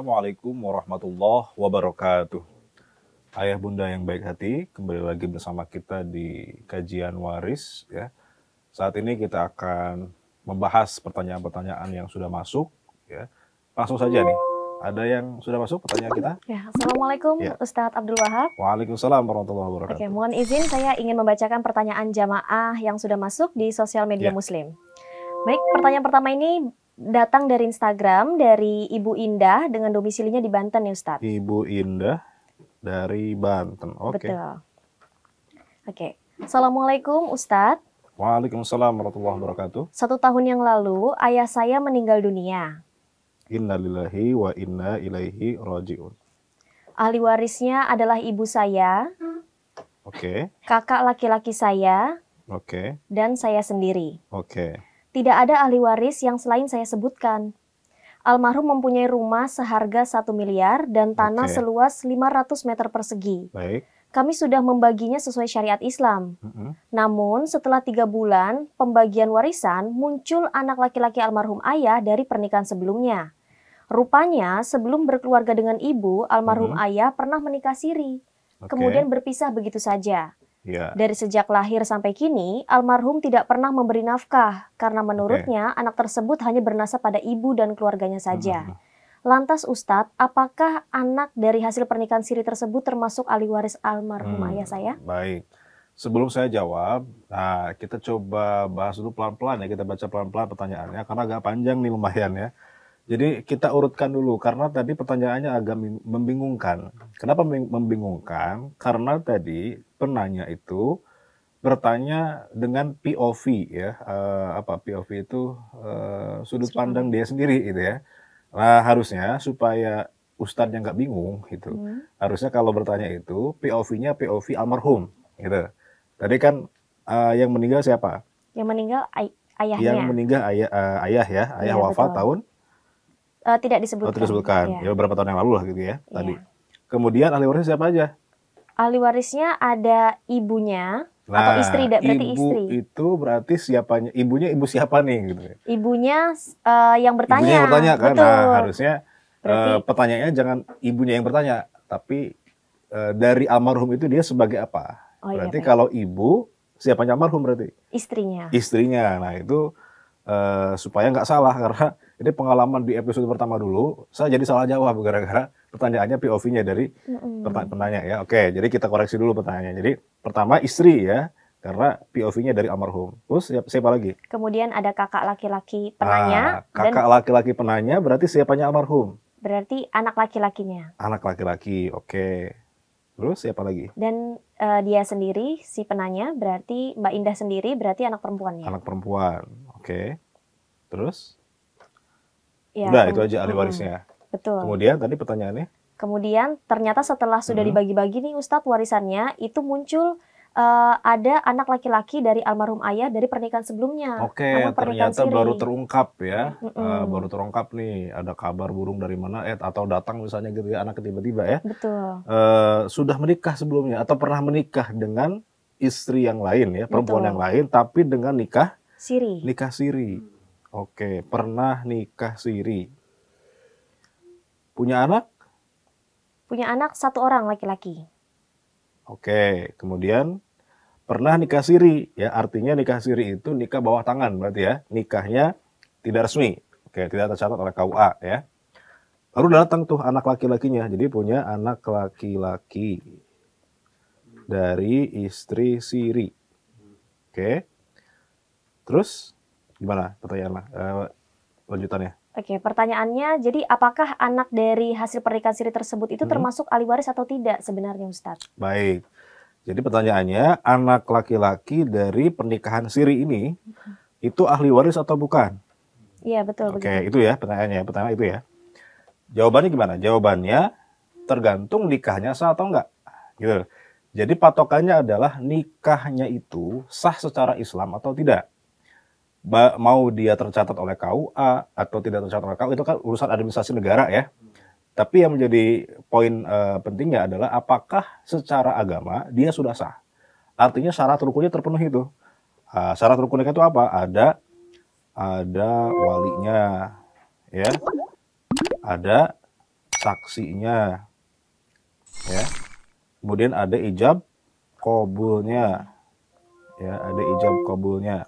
Assalamualaikum warahmatullahi wabarakatuh. Ayah bunda yang baik hati, kembali lagi bersama kita di kajian waris ya. Saat ini kita akan membahas pertanyaan-pertanyaan yang sudah masuk ya. Langsung saja nih. Ada yang sudah masuk pertanyaan kita? Ya, Assalamualaikum Ustadz Abdul Wahab. Waalaikumsalam warahmatullahi wabarakatuh. Oke, mohon izin saya ingin membacakan pertanyaan jamaah yang sudah masuk di sosial media Muslim. Baik, pertanyaan pertama ini datang dari Instagram dari Ibu Indah dengan domisilinya di Banten ya Ustadz. Ibu Indah dari Banten. Oke. Betul. Oke. Assalamualaikum Ustadz. Waalaikumsalam warahmatullahi wabarakatuh. 1 tahun yang lalu ayah saya meninggal dunia. Innalillahi wa inna ilaihi raji'un. Ahli warisnya adalah ibu saya, kakak laki-laki saya, dan saya sendiri. Tidak ada ahli waris yang selain saya sebutkan. Almarhum mempunyai rumah seharga 1 miliar dan tanah seluas 500 meter persegi. Baik. Kami sudah membaginya sesuai syariat Islam. Namun setelah 3 bulan pembagian warisan muncul anak laki-laki almarhum ayah dari pernikahan sebelumnya. Rupanya sebelum berkeluarga dengan ibu, almarhum ayah pernah menikah siri. Kemudian berpisah begitu saja. Dari sejak lahir sampai kini, almarhum tidak pernah memberi nafkah karena menurutnya anak tersebut hanya bernasab pada ibu dan keluarganya saja. Lantas Ustadz, apakah anak dari hasil pernikahan siri tersebut termasuk ahli waris almarhum ayah saya? Baik. Sebelum saya jawab, nah kita coba bahas dulu pelan-pelan ya, kita baca pelan-pelan pertanyaannya karena agak panjang nih lumayan ya. Jadi kita urutkan dulu karena tadi pertanyaannya agak membingungkan. Kenapa membingungkan? Karena tadi penanya itu bertanya dengan POV ya. Apa POV itu sudut pandang dia sendiri gitu ya. Nah harusnya supaya Ustadznya nggak bingung gitu. Harusnya kalau bertanya itu POV-nya POV almarhum gitu. Tadi kan yang meninggal siapa? Yang meninggal ayahnya. Yang meninggal ayah ya. Ayah wafat tahun? Tidak disebutkan. Tidak disebutkan. Ya beberapa tahun yang lalu lah gitu ya tadi. Kemudian ahli warisnya siapa aja? Ahli warisnya ada ibunya atau istri, berarti ibu istri. Itu berarti siapanya? Ibunya ibu siapa nih gitu. Ibunya yang bertanya. Ibunya yang bertanya kan. Betul. Nah, harusnya pertanyaannya jangan ibunya yang bertanya, tapi dari almarhum itu dia sebagai apa? Berarti kalau ibu siapanya almarhum berarti? Istrinya. Istrinya. Nah, itu supaya nggak salah karena ini pengalaman di episode pertama dulu saya jadi salah jawab gara-gara pertanyaannya POV-nya dari penanya ya. Oke, jadi kita koreksi dulu pertanyaannya. Jadi pertama istri ya karena POV-nya dari almarhum. Terus siapa lagi? Kemudian ada kakak laki-laki penanya. Kakak laki-laki penanya berarti siapanya almarhum? Berarti anak laki-lakinya. Anak laki-laki, oke. Terus siapa lagi? Dan dia sendiri si penanya berarti Mbak Indah sendiri berarti anak perempuannya. Anak perempuan. Oke. Terus? Ya, udah itu aja ahli warisnya. Betul. Kemudian tadi pertanyaannya? Kemudian ternyata setelah sudah dibagi-bagi nih Ustadz warisannya itu muncul ada anak laki-laki dari almarhum ayah dari pernikahan sebelumnya. Oke, ternyata baru terungkap ya. Baru terungkap nih ada kabar burung dari mana atau datang misalnya gitu ya anak tiba-tiba ya. Betul. Sudah menikah sebelumnya atau pernah menikah dengan istri yang lain ya, perempuan yang lain tapi dengan nikah siri. Nikah siri. Oke, pernah nikah siri. Punya anak? Punya anak 1 orang laki-laki. Oke, kemudian pernah nikah siri. Ya, artinya nikah siri itu nikah bawah tangan berarti ya. Nikahnya tidak resmi. Oke, tidak tercatat oleh KUA ya. Lalu datang tuh anak laki-lakinya. Jadi punya anak laki-laki dari istri siri. Oke. Terus gimana pertanyaan lanjutannya? Oke, pertanyaannya, jadi apakah anak dari hasil pernikahan siri tersebut itu termasuk ahli waris atau tidak sebenarnya Ustadz? Baik, jadi pertanyaannya anak laki-laki dari pernikahan siri ini itu ahli waris atau bukan? Iya betul. Oke, itu ya pertanyaannya, pertama itu ya. Jawabannya gimana? Jawabannya tergantung nikahnya sah atau enggak. Gitu. Jadi patokannya adalah nikahnya itu sah secara Islam atau tidak. Mau dia tercatat oleh KUA atau tidak tercatat oleh KUA itu kan urusan administrasi negara ya. Tapi yang menjadi poin pentingnya adalah apakah secara agama dia sudah sah. Artinya syarat rukunnya terpenuhi itu. Syarat rukunnya itu apa? Ada walinya, ya. Ada saksinya, ya. Kemudian ada ijab qabulnya, ya, ada ijab qabulnya.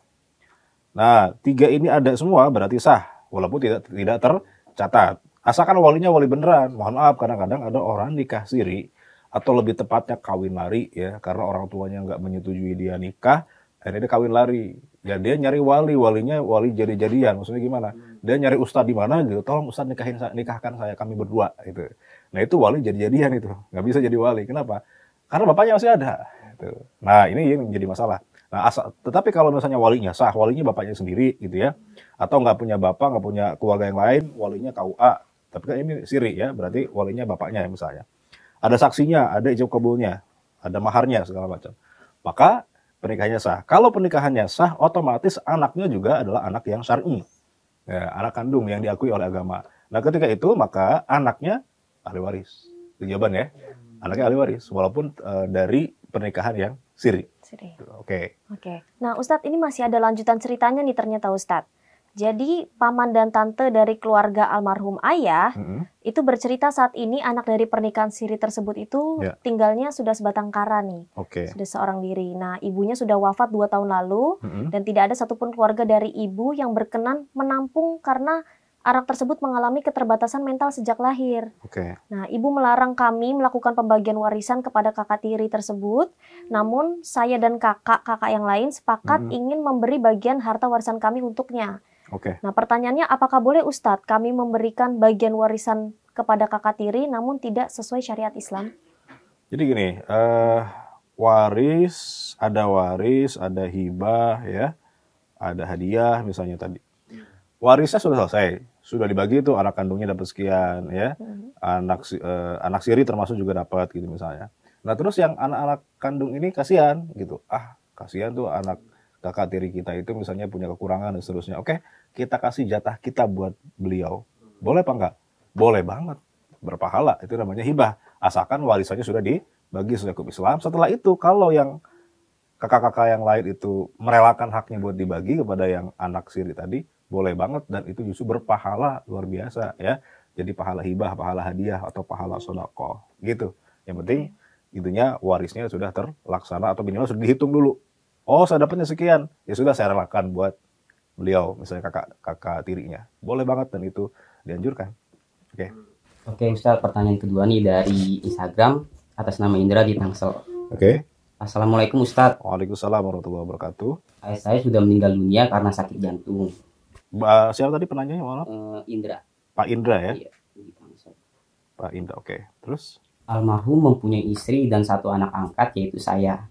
Nah, 3 ini ada semua berarti sah, walaupun tidak tercatat. Asalkan walinya wali beneran. Mohon maaf, kadang-kadang ada orang nikah siri atau lebih tepatnya kawin lari, ya, karena orang tuanya nggak menyetujui dia nikah, akhirnya dia kawin lari. Ya dia nyari walinya wali jadi-jadian. Maksudnya gimana? Dia nyari ustadz di mana gitu, tolong ustadz nikahkan saya, kami berdua gitu. Nah itu wali jadi-jadian itu, nggak bisa jadi wali. Kenapa? Karena bapaknya masih ada. Gitu. Nah ini yang menjadi masalah. Nah tetapi kalau misalnya walinya sah, walinya bapaknya sendiri gitu ya, atau nggak punya bapak, nggak punya keluarga yang lain, walinya KUA. Tapi kan ini siri ya, berarti walinya bapaknya ya misalnya. Ada saksinya, ada ijab kabulnya, ada maharnya segala macam. Maka pernikahannya sah. Kalau pernikahannya sah, otomatis anaknya juga adalah anak yang syar'i. Ya, anak kandung yang diakui oleh agama. Nah, ketika itu maka anaknya ahli waris. Itu jawaban ya. Anaknya ahli waris walaupun dari pernikahan yang siri. Oke. Nah, Ustadz, ini masih ada lanjutan ceritanya nih ternyata, Ustadz. Jadi paman dan tante dari keluarga almarhum ayah itu bercerita saat ini anak dari pernikahan siri tersebut itu tinggalnya sudah sebatang kara nih, sudah seorang diri. Nah, ibunya sudah wafat 2 tahun lalu dan tidak ada satupun keluarga dari ibu yang berkenan menampung karena anak tersebut mengalami keterbatasan mental sejak lahir. Nah, ibu melarang kami melakukan pembagian warisan kepada kakak tiri tersebut. Namun saya dan kakak yang lain sepakat ingin memberi bagian harta warisan kami untuknya. Nah, pertanyaannya, apakah boleh Ustadz kami memberikan bagian warisan kepada kakak tiri namun tidak sesuai syariat Islam? Jadi gini, waris, ada hibah, ya, ada hadiah misalnya tadi. Warisnya sudah selesai, sudah dibagi itu anak kandungnya dapat sekian, ya, anak siri termasuk juga dapat gitu misalnya. Nah terus yang anak-anak kandung ini kasihan gitu, kasihan tuh anak kakak tiri kita itu misalnya punya kekurangan dan seterusnya. Oke, kita kasih jatah kita buat beliau. Boleh apa enggak? Boleh banget. Berpahala, itu namanya hibah. Asalkan warisannya sudah dibagi sesuai hukum Islam. Setelah itu, kalau yang kakak-kakak yang lain itu merelakan haknya buat dibagi kepada yang anak siri tadi, boleh banget. Dan itu justru berpahala luar biasa, ya. Jadi pahala hibah, pahala hadiah, atau pahala sedekah. Gitu. Yang penting, itunya warisnya sudah terlaksana atau minimal sudah dihitung dulu. Oh, saya dapatnya sekian. Ya sudah, saya relakan buat beliau, misalnya kakak tirinya. Boleh banget dan itu dianjurkan. Oke, Ustaz, pertanyaan kedua nih dari Instagram atas nama Indra di Tangsel. Assalamualaikum Ustaz. Waalaikumsalam warahmatullahi wabarakatuh. Ayah saya sudah meninggal dunia karena sakit jantung. Siapa tadi penanyanya? Maaf. Indra. Pak Indra ya? Iya, di Tangsel. Pak Indra, oke. Terus? Almarhum mempunyai istri dan 1 anak angkat, yaitu saya.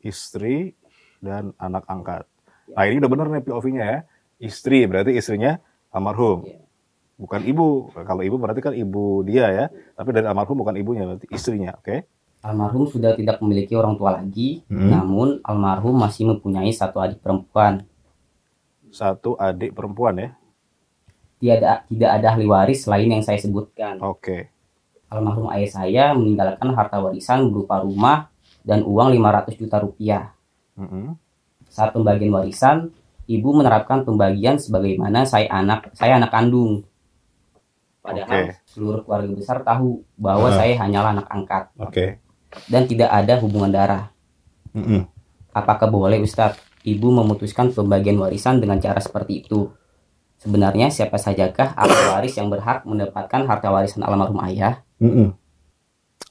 Istri dan anak angkat. Nah ini udah bener nih POV-nya ya. Istri berarti istrinya almarhum. Bukan ibu. Kalau ibu berarti kan ibu dia ya. Tapi dari almarhum bukan ibunya, berarti istrinya. Almarhum sudah tidak memiliki orang tua lagi. Namun almarhum masih mempunyai 1 adik perempuan. 1 adik perempuan ya. Tidak ada ahli waris selain yang saya sebutkan. Almarhum ayah saya meninggalkan harta warisan berupa rumah dan uang 500 juta rupiah. Saat pembagian warisan, ibu menerapkan pembagian sebagaimana saya anak kandung. Padahal seluruh keluarga besar tahu bahwa saya hanyalah anak angkat. Dan tidak ada hubungan darah. Apakah boleh Ustadz, ibu memutuskan pembagian warisan dengan cara seperti itu? Sebenarnya siapa sajakah ahli waris yang berhak mendapatkan harta warisan almarhum ayah?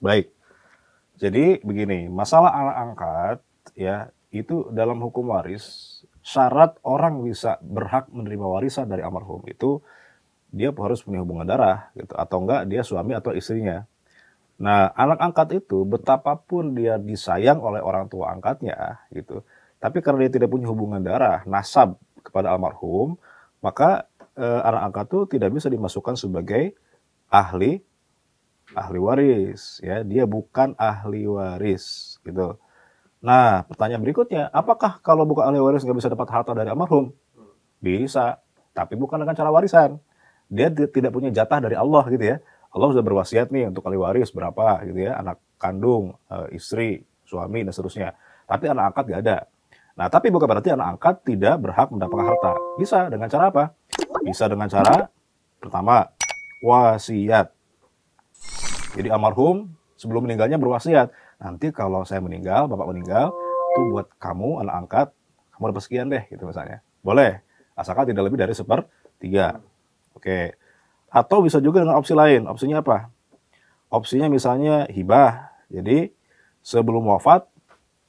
Baik. Jadi begini, masalah anak angkat ya, itu dalam hukum waris syarat orang bisa berhak menerima warisan dari almarhum itu dia harus punya hubungan darah gitu, atau enggak dia suami atau istrinya. Nah, anak angkat itu betapapun dia disayang oleh orang tua angkatnya gitu, tapi karena dia tidak punya hubungan darah, nasab kepada almarhum, maka anak angkat itu tidak bisa dimasukkan sebagai ahli waris ya, dia bukan ahli waris gitu. Nah, pertanyaan berikutnya, apakah kalau bukan ahli waris nggak bisa dapat harta dari almarhum? Bisa, tapi bukan dengan cara warisan. Dia tidak punya jatah dari Allah gitu ya. Allah sudah berwasiat nih untuk ahli waris berapa gitu ya, anak kandung, istri, suami dan seterusnya. Tapi anak angkat nggak ada. Nah, tapi bukan berarti anak angkat tidak berhak mendapatkan harta. Bisa dengan cara apa? Bisa dengan cara pertama, wasiat. Jadi almarhum sebelum meninggalnya berwasiat, nanti kalau saya meninggal, bapak meninggal, itu buat kamu, anak angkat, kamu dapat sekian deh, gitu misalnya. Boleh, asalkan tidak lebih dari 1/3. Oke. Atau bisa juga dengan opsi lain. Opsinya apa? Opsinya misalnya hibah. Jadi sebelum wafat,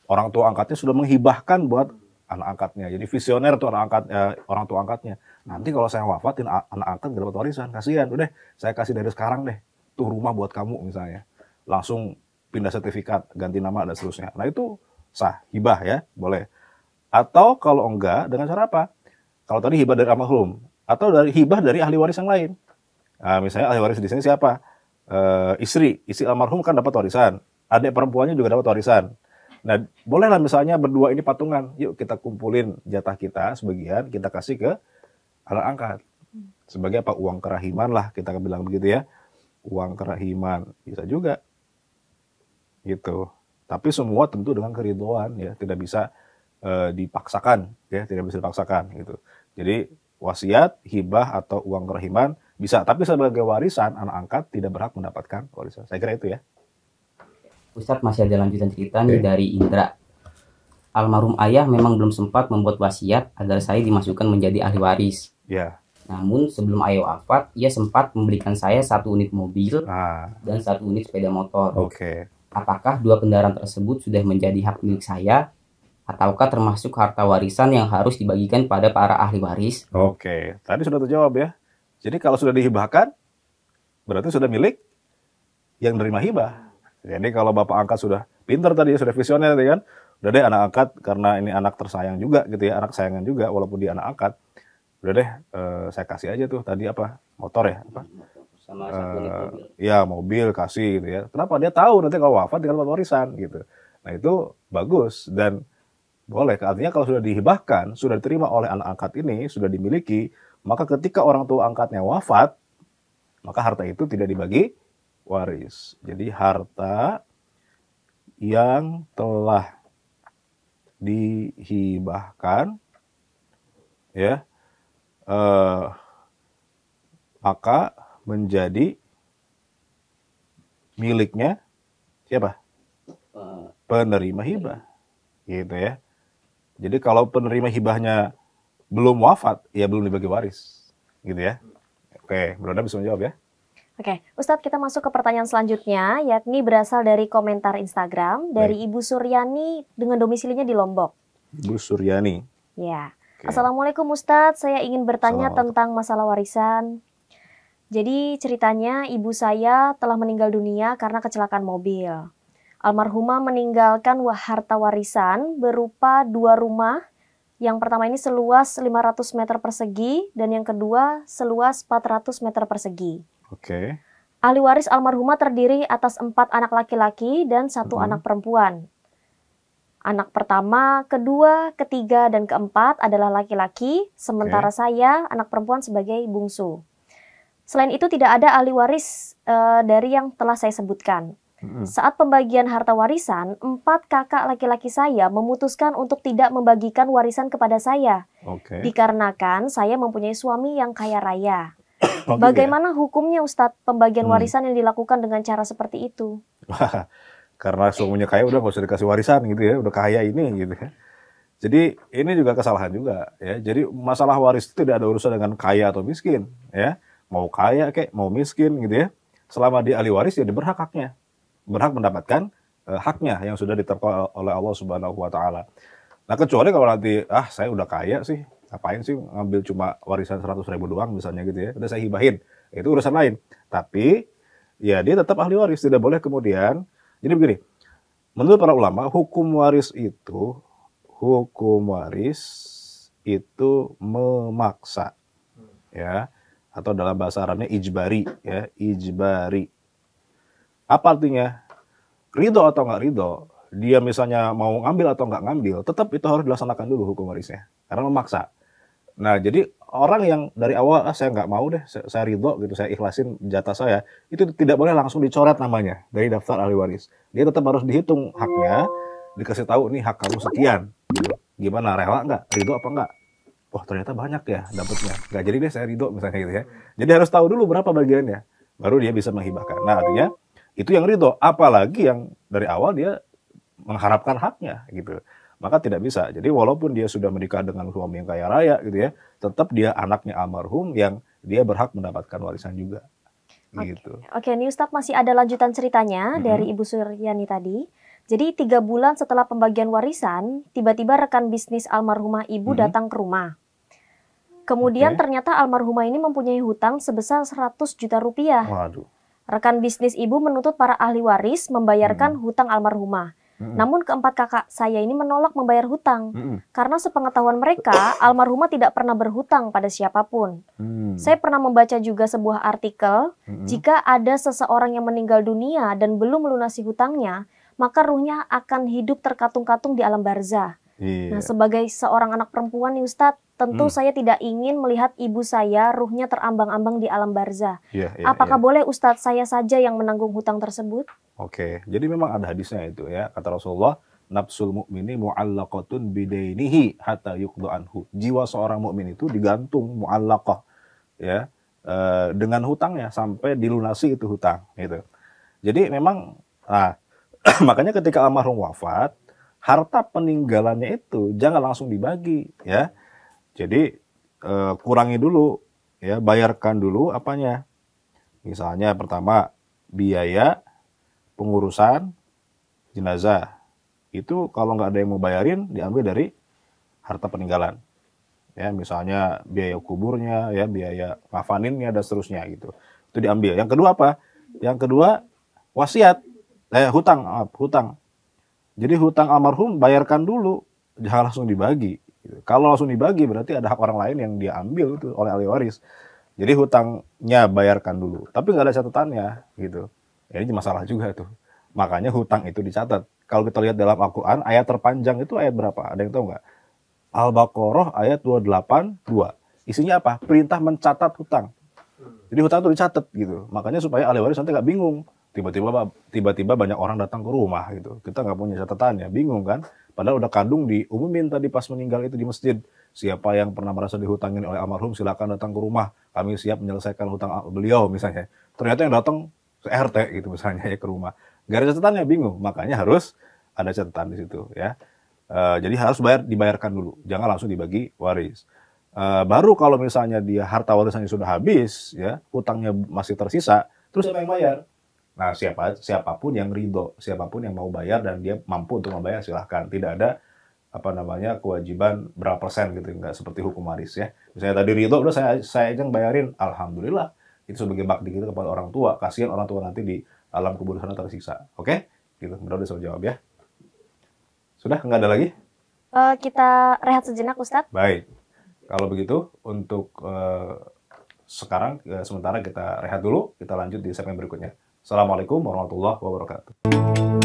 orang tua angkatnya sudah menghibahkan buat anak angkatnya. Jadi visioner tuh orang tua angkatnya. Nanti kalau saya wafatin, anak angkat gak dapat warisan. Kasihan, udah saya kasih dari sekarang deh. Tuh rumah buat kamu misalnya. Langsung pindah sertifikat, ganti nama dan seterusnya. Nah itu sah, hibah ya, boleh. Atau kalau enggak, dengan cara apa? Kalau tadi hibah dari almarhum, atau dari hibah dari ahli waris yang lain. Nah, misalnya ahli waris di sini siapa? Istri almarhum kan dapat warisan. Adik perempuannya juga dapat warisan. Nah, bolehlah misalnya berdua ini patungan. Yuk kita kumpulin jatah kita sebagian, kita kasih ke anak angkat. Sebagai apa? Uang kerahiman lah, kita bilang begitu ya. Uang kerahiman. Bisa juga. Gitu. Tapi semua tentu dengan keridhaan ya, tidak bisa dipaksakan ya, tidak bisa dipaksakan gitu. Jadi wasiat, hibah atau uang kerahiman bisa, tapi sebagai warisan anak angkat tidak berhak mendapatkan warisan. Saya kira itu ya. Ustadz, masih ada lanjutan cerita nih dari Indra. Almarhum ayah memang belum sempat membuat wasiat agar saya dimasukkan menjadi ahli waris. Ya. Namun sebelum ayah wafat, ia sempat memberikan saya 1 unit mobil dan 1 unit sepeda motor. Oke. Apakah 2 kendaraan tersebut sudah menjadi hak milik saya, ataukah termasuk harta warisan yang harus dibagikan pada para ahli waris? Oke, tadi sudah terjawab ya. Jadi kalau sudah dihibahkan, berarti sudah milik yang nerima hibah. Jadi kalau bapak angkat sudah pintar tadi, sudah visioner tadi kan, udah deh anak angkat, karena ini anak tersayang juga gitu ya, anak sayangan juga walaupun dia anak angkat, udah deh saya kasih aja tuh tadi apa, motor ya, apa? Sama 1 unit mobil. Ya mobil kasih gitu ya. Kenapa? Dia tahu nanti kalau wafat dia dapat warisan gitu. Nah itu bagus dan boleh. Artinya kalau sudah dihibahkan, sudah diterima oleh anak angkat ini, sudah dimiliki, maka ketika orang tua angkatnya wafat, maka harta itu tidak dibagi waris. Jadi harta yang telah dihibahkan ya maka menjadi miliknya siapa? Penerima hibah. Gitu ya. Jadi kalau penerima hibahnya belum wafat, ya belum dibagi waris. Gitu ya. Oke, Bro bisa menjawab ya. Oke, Ustadz, kita masuk ke pertanyaan selanjutnya, yakni berasal dari komentar Instagram dari Ibu Suryani dengan domisilinya di Lombok. Ibu Suryani. Ya. Oke. Assalamualaikum Ustadz, saya ingin bertanya tentang masalah warisan. Jadi ceritanya ibu saya telah meninggal dunia karena kecelakaan mobil. Almarhumah meninggalkan harta warisan berupa 2 rumah. Yang pertama ini seluas 500 meter persegi dan yang kedua seluas 400 meter persegi. Oke. Ahli waris almarhumah terdiri atas 4 anak laki-laki dan 1 anak perempuan. Anak pertama, kedua, ketiga, dan keempat adalah laki-laki, sementara saya anak perempuan sebagai bungsu. Selain itu tidak ada ahli waris dari yang telah saya sebutkan. Saat pembagian harta warisan, 4 kakak laki-laki saya memutuskan untuk tidak membagikan warisan kepada saya. Dikarenakan saya mempunyai suami yang kaya raya. Bagaimana hukumnya Ustadz pembagian warisan yang dilakukan dengan cara seperti itu? Karena suaminya kaya udah gak usah dikasih warisan gitu ya, udah kaya ini gitu ya. Jadi ini juga kesalahan juga ya. Jadi masalah waris itu tidak ada urusan dengan kaya atau miskin ya. Mau kaya kek, mau miskin gitu ya. Selama dia ahli waris ya dia berhak haknya. Berhak mendapatkan haknya yang sudah ditentukan oleh Allah Subhanahu wa taala. Nah, kecuali kalau nanti saya udah kaya sih, ngapain sih ngambil cuma warisan 100.000 doang misalnya gitu ya. Udah saya hibahin. Itu urusan lain. Tapi ya dia tetap ahli waris, tidak boleh kemudian. Jadi begini. Menurut para ulama, hukum waris itu memaksa. Ya. Atau dalam bahasa Arabnya ijbari ya, ijbari. Apa artinya? Ridho atau nggak ridho, dia misalnya mau ngambil atau nggak ngambil, tetap itu harus dilaksanakan dulu hukum warisnya, karena memaksa. Nah, jadi orang yang dari awal, saya nggak mau deh, saya ridho gitu, saya ikhlasin jatah saya, itu tidak boleh langsung dicoret namanya dari daftar ahli waris. Dia tetap harus dihitung haknya, dikasih tahu nih hak kamu sekian. Gitu. Gimana, rela nggak? Ridho apa nggak? Wah, ternyata banyak ya dapatnya. Nggak jadi deh saya ridho misalnya gitu ya. Jadi harus tahu dulu berapa bagiannya, baru dia bisa menghibahkan. Nah, artinya Itu yang ridho, apalagi yang dari awal dia mengharapkan haknya gitu. Maka tidak bisa. Jadi walaupun dia sudah menikah dengan suami yang kaya raya gitu ya, tetap dia anaknya almarhum yang dia berhak mendapatkan warisan juga. Gitu. Oke, nih Ustadz masih ada lanjutan ceritanya dari Ibu Suryani tadi. Jadi 3 bulan setelah pembagian warisan, tiba-tiba rekan bisnis almarhumah ibu datang ke rumah. Kemudian ternyata almarhumah ini mempunyai hutang sebesar 100 juta rupiah. Waduh. Rekan bisnis ibu menuntut para ahli waris membayarkan hutang almarhumah. Namun keempat kakak saya ini menolak membayar hutang. Karena sepengetahuan mereka, almarhumah tidak pernah berhutang pada siapapun. Saya pernah membaca juga sebuah artikel, jika ada seseorang yang meninggal dunia dan belum melunasi hutangnya, maka ruhnya akan hidup terkatung-katung di alam barzah. Nah, sebagai seorang anak perempuan nih Ustadz, tentu saya tidak ingin melihat ibu saya ruhnya terambang-ambang di alam barzah. Apakah boleh Ustadz saya saja yang menanggung hutang tersebut? Oke, jadi memang ada hadisnya itu ya. Kata Rasulullah, nafsul mu'mini mu'allaqatun bidainihi hatta yuqda anhu. Jiwa seorang mukmin itu digantung mu'allaqah ya, dengan hutangnya sampai dilunasi itu hutang gitu. Jadi memang makanya ketika almarhum wafat, harta peninggalannya itu jangan langsung dibagi ya. Jadi kurangi dulu ya, bayarkan dulu apanya. Misalnya pertama biaya pengurusan jenazah. Itu kalau nggak ada yang mau bayarin, diambil dari harta peninggalan. Ya, misalnya biaya kuburnya, ya, biaya ngafaninnya dan seterusnya gitu. Itu diambil. Yang kedua apa? Yang kedua wasiat, hutang. Jadi hutang almarhum bayarkan dulu, jangan langsung dibagi. Kalau langsung dibagi berarti ada hak orang lain yang dia ambil itu oleh ahli waris. Jadi hutangnya bayarkan dulu, tapi nggak ada catatannya gitu. Ya, ini masalah juga tuh. Makanya hutang itu dicatat. Kalau kita lihat dalam Al-Quran, ayat terpanjang itu ayat berapa? Ada yang tahu nggak? Al-Baqarah ayat 282. Isinya apa? Perintah mencatat hutang. Jadi hutang itu dicatat gitu. Makanya supaya ahli waris nanti nggak bingung. Tiba-tiba banyak orang datang ke rumah gitu. Kita nggak punya catatannya, bingung kan? Padahal udah kandung diumumin tadi pas meninggal itu di masjid. Siapa yang pernah merasa dihutangin oleh almarhum silakan datang ke rumah. Kami siap menyelesaikan hutang beliau misalnya. Ternyata yang datang RT gitu misalnya ya ke rumah. Gak ada catatannya, bingung. Makanya harus ada catatan di situ ya. Jadi harus dibayarkan dulu. Jangan langsung dibagi waris. Baru kalau misalnya dia harta warisannya sudah habis ya, hutangnya masih tersisa, terus siapa yang bayar? Nah, siapapun yang ridho, siapapun yang mau bayar dan dia mampu untuk membayar silahkan. Tidak ada kewajiban berapa persen gitu, nggak seperti hukum waris ya. Misalnya tadi ridho, udah saya aja yang bayarin, alhamdulillah. Itu sebagai bakti kita kepada orang tua. Kasihan orang tua nanti di alam kubur sana tersiksa. Oke? Gitu. Mudah-mudahan bisa jawab ya. Sudah? Nggak ada lagi? Kita rehat sejenak, Ustadz. Baik. Kalau begitu, untuk sekarang, sementara kita rehat dulu. Kita lanjut di segmen berikutnya. Assalamualaikum warahmatullahi wabarakatuh.